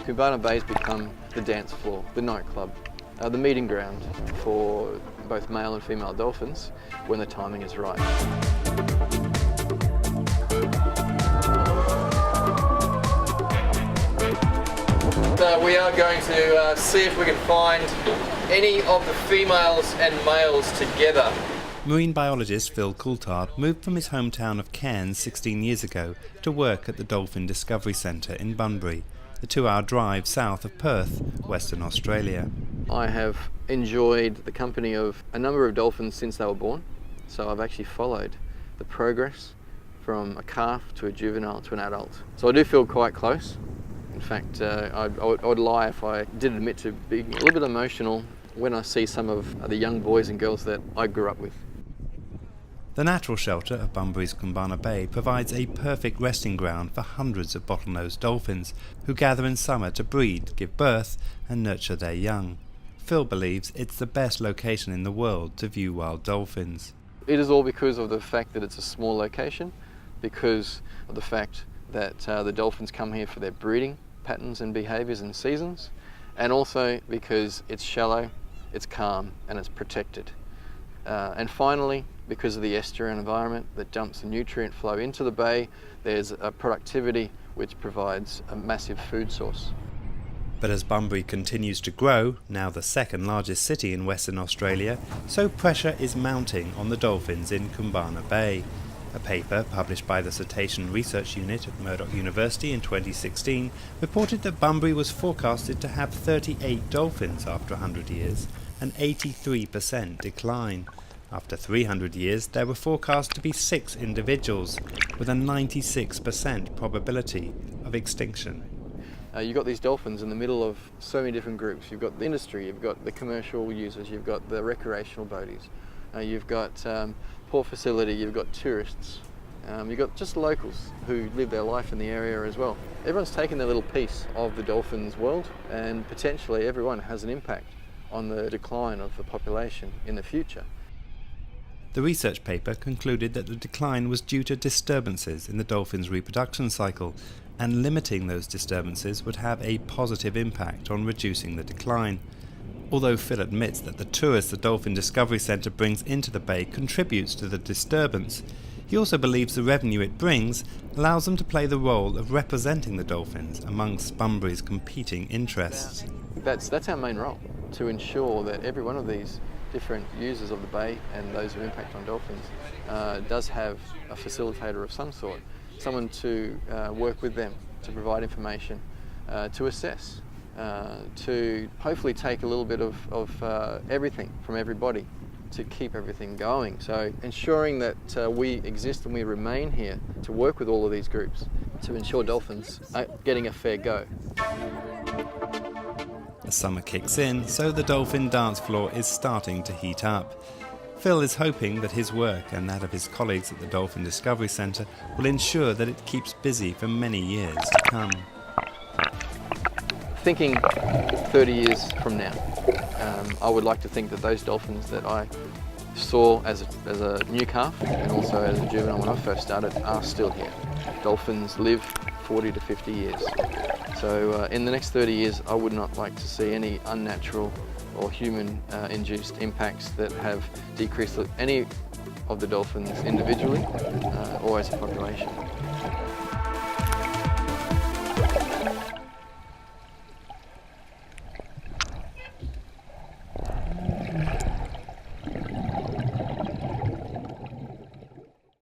Koombana Bay has become the dance floor, the nightclub, the meeting ground for both male and female dolphins when the timing is right. We are going to see if we can find any of the females and males together. Marine biologist Phil Coultard moved from his hometown of Cairns 16 years ago to work at the Dolphin Discovery Centre in Bunbury, a 2-hour drive south of Perth, Western Australia. I have enjoyed the company of a number of dolphins since they were born, so I've actually followed the progress from a calf to a juvenile to an adult. So I do feel quite close. In fact, I would lie if I did admit to being a little bit emotional when I see some of the young boys and girls that I grew up with. The natural shelter of Bunbury's Koombana Bay provides a perfect resting ground for hundreds of bottlenose dolphins who gather in summer to breed, give birth and nurture their young. Phil believes it's the best location in the world to view wild dolphins. It is all because of the fact that it's a small location, because of the fact that the dolphins come here for their breeding patterns and behaviours and seasons, and also because it's shallow, it's calm and it's protected. And finally, because of the estuarine environment that dumps the nutrient flow into the bay, there's a productivity which provides a massive food source. But as Bunbury continues to grow, now the second largest city in Western Australia, so pressure is mounting on the dolphins in Koombana Bay. A paper published by the Cetacean Research Unit at Murdoch University in 2016 reported that Bunbury was forecasted to have 38 dolphins after 100 years, an 83% decline. After 300 years, there were forecast to be 6 individuals, with a 96% probability of extinction. You've got these dolphins in the middle of so many different groups. You've got the industry, you've got the commercial users, you've got the recreational boaties, you've got port facility, you've got tourists, you've got just locals who live their life in the area as well. Everyone's taken their little piece of the dolphins world, and potentially everyone has an impact on the decline of the population in the future. The research paper concluded that the decline was due to disturbances in the dolphin's reproduction cycle, and limiting those disturbances would have a positive impact on reducing the decline. Although Phil admits that the tourists the Dolphin Discovery Centre brings into the bay contributes to the disturbance, he also believes the revenue it brings allows them to play the role of representing the dolphins amongst Bunbury's competing interests. That's our main role, to ensure that every one of these different users of the bay and those who impact on dolphins does have a facilitator of some sort, someone to work with them, to provide information, to assess, to hopefully take a little bit of everything from everybody to keep everything going. So ensuring that we exist and we remain here to work with all of these groups to ensure dolphins are getting a fair go. The summer kicks in, so the dolphin dance floor is starting to heat up. Phil is hoping that his work and that of his colleagues at the Dolphin Discovery Centre will ensure that it keeps busy for many years to come. Thinking 30 years from now, I would like to think that those dolphins that I saw as a new calf and also as a juvenile when I first started are still here. Dolphins live 40 to 50 years. So in the next 30 years, I would not like to see any unnatural or human-induced impacts that have decreased any of the dolphins individually or as a population.